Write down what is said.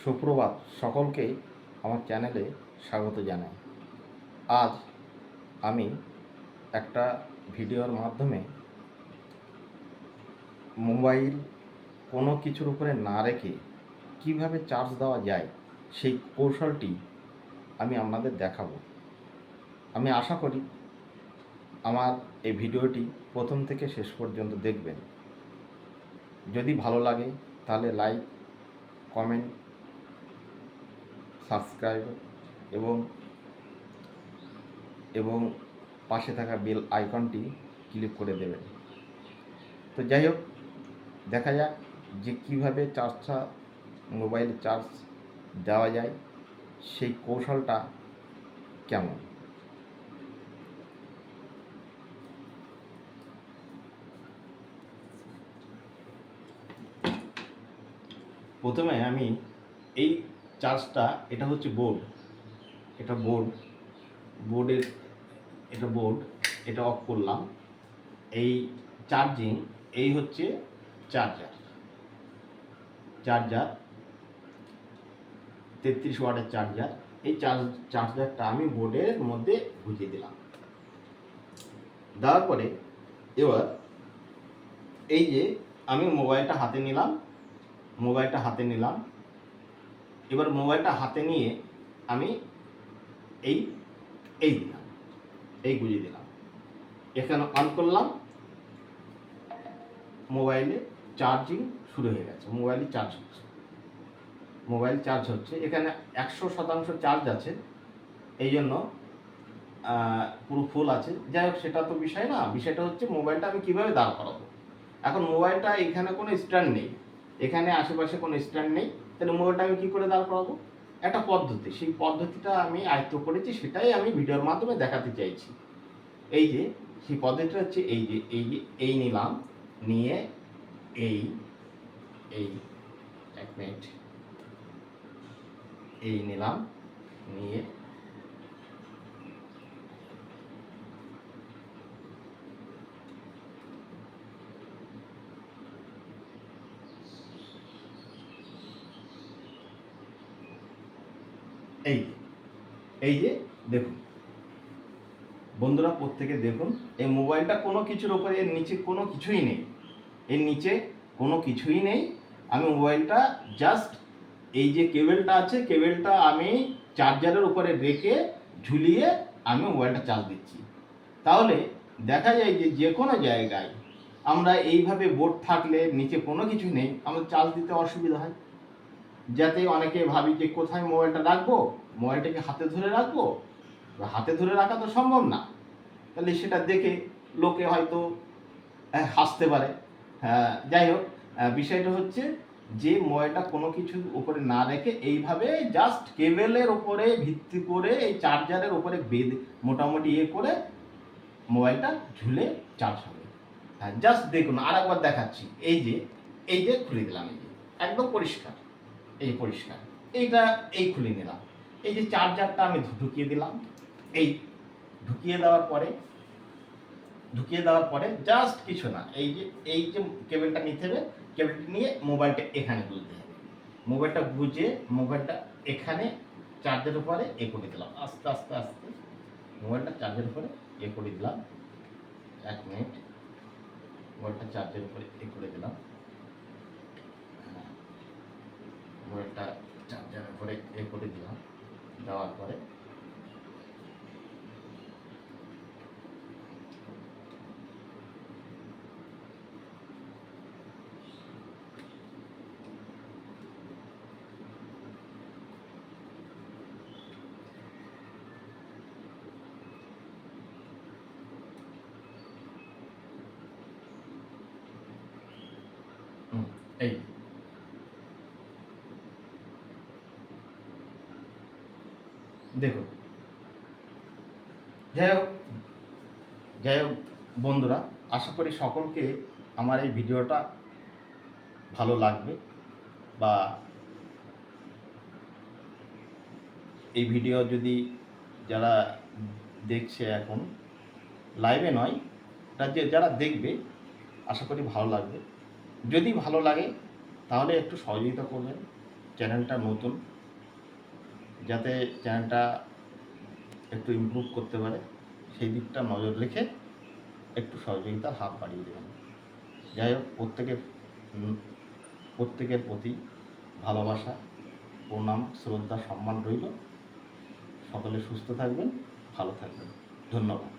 সুপ্রভাত, সকলকে আমার চ্যানেলে স্বাগত জানাই। আজ আমি একটা ভিডিওর মাধ্যমে মোবাইল কোনো কিছুর উপরে না রেখে কিভাবে চার্জ দেওয়া যায় সেই কৌশলটি আমি আপনাদের দেখাবো। আমি আশা করি আমার এই ভিডিওটি প্রথম থেকে শেষ পর্যন্ত দেখবেন। যদি ভালো লাগে তাহলে লাইক, কমেন্ট, সাবস্ক্রাইব এবং পাশে থাকা বেল আইকনটি ক্লিক করে দেবেন। তো যাই হোক, দেখা যাক যে কীভাবে মোবাইল চার্জ দেওয়া যায়, সেই কৌশলটা কেমন। প্রথমে আমি এই চার্জটা, এটা হচ্ছে বোর্ড, এটা অফ করলাম। এই চার্জিং, এই হচ্ছে চার্জার 33 ওয়াটের চার্জার। এই চার্জারটা আমি বোর্ডের মধ্যে গুঁজে দিলাম। দেওয়ার পরে এবার এই যে আমি মোবাইলটা হাতে নিলাম, এবার মোবাইলটা হাতে নিয়ে আমি এই গুঁজে দিলাম, এখানে অন করলাম। মোবাইলে চার্জিং শুরু হয়ে গেছে, মোবাইল চার্জ হচ্ছে। এখানে 100% চার্জ আছে, এই জন্য পুরো ফুল আছে। যাই হোক, সেটা তো বিষয় না, বিষয়টা হচ্ছে মোবাইলটা আমি কিভাবে দাঁড় করাবো। এখন মোবাইলটা এখানে কোনো স্ট্যান্ড নেই, এখানে আশেপাশে কোনো স্ট্যান্ড নেই, তাহলে মোবাইলটা আমি কী করে দাঁড় করাবো? একটা পদ্ধতি, সেই পদ্ধতিটা আমি আয়ত্ত করেছি, সেটাই আমি ভিডিওর মাধ্যমে দেখাতে চাইছি। এই যে সেই পদ্ধতিটা হচ্ছে এই নিলাম, নিয়ে এই এক মিনিট, এই নিলাম, নিয়ে এই যে দেখুন বন্ধুরা, প্রত্যেকে দেখুন, এই মোবাইলটা কোনো কিছুর উপরে, এর নিচে কোনো কিছুই নেই, আমি মোবাইলটা জাস্ট এই যে কেবেলটা আছে, কেবেলটা আমি চার্জারের উপরে রেখে ঝুলিয়ে আমি মোবাইলটা চার্জ দিচ্ছি। তাহলে দেখা যায় যে কোনো জায়গায় আমরা এইভাবে বোর্ড থাকলে, নিচে কোনো কিছু নেই, আমাদের চার্জ দিতে অসুবিধা হয়। যাতে অনেকে ভাবি যে কোথায় মোবাইলটা রাখবো, মোবাইলটাকে হাতে ধরে রাখবো, হাতে ধরে রাখা তো সম্ভব না। তাহলে সেটা দেখে লোকে হয়তো হাসতে পারে। যাই হোক, বিষয়টা হচ্ছে যে মোবাইলটা কোনো কিছুর উপরে না রেখে এইভাবে জাস্ট কেবেলের উপরে ভিত্তি করে, এই চার্জারের উপরে বেঁধে মোটামুটি করে মোবাইলটা ঝুলে চার্জ হবে। জাস্ট দেখুন, আর একবার দেখাচ্ছি। এই যে খুলে দিলাম, এই যে একদম পরিষ্কার, এইটা খুলে নিলাম। এই যে চার্জারটা আমি ঢুকিয়ে দিলাম, ঢুকিয়ে দেওয়ার পরে জাস্ট কিছু না, এই যে কেবেলটা নিতে হবে, কেবেলটা নিয়ে মোবাইলটা এখানে গুঁজতে হবে। মোবাইলটা গুঁজে মোবাইলটা এখানে চার্জের উপরে করে দিলাম, আস্তে আস্তে মোবাইলটা চার্জের উপরে করে দিলাম। এক মিনিট, মোবাইলটা চার্জের উপরে করে দিলাম, মোবাইলটা চার্জারের উপরে করে দিলাম। দেওয়ার পরে এই দেখুন। যাই হোক বন্ধুরা, আশা করি সকলকে আমার এই ভিডিওটা ভালো লাগবে, বা এই ভিডিও যদি যারা দেখছে, এখন লাইভে নয়, এটা যারা দেখবে, আশা করি ভালো লাগবে। যদি ভালো লাগে তাহলে একটু সহযোগিতা করবেন, চ্যানেলটা নতুন, যাতে চ্যানেলটা একটু ইমপ্রুভ করতে পারে সেই দিকটা নজর রেখে একটু সহযোগিতার হাত বাড়িয়ে দেবেন। যাই হোক, প্রত্যেকের প্রতি ভালোবাসা, প্রণাম, শ্রদ্ধা, সম্মান রইল। সকলে সুস্থ থাকবেন, ভালো থাকবেন। ধন্যবাদ।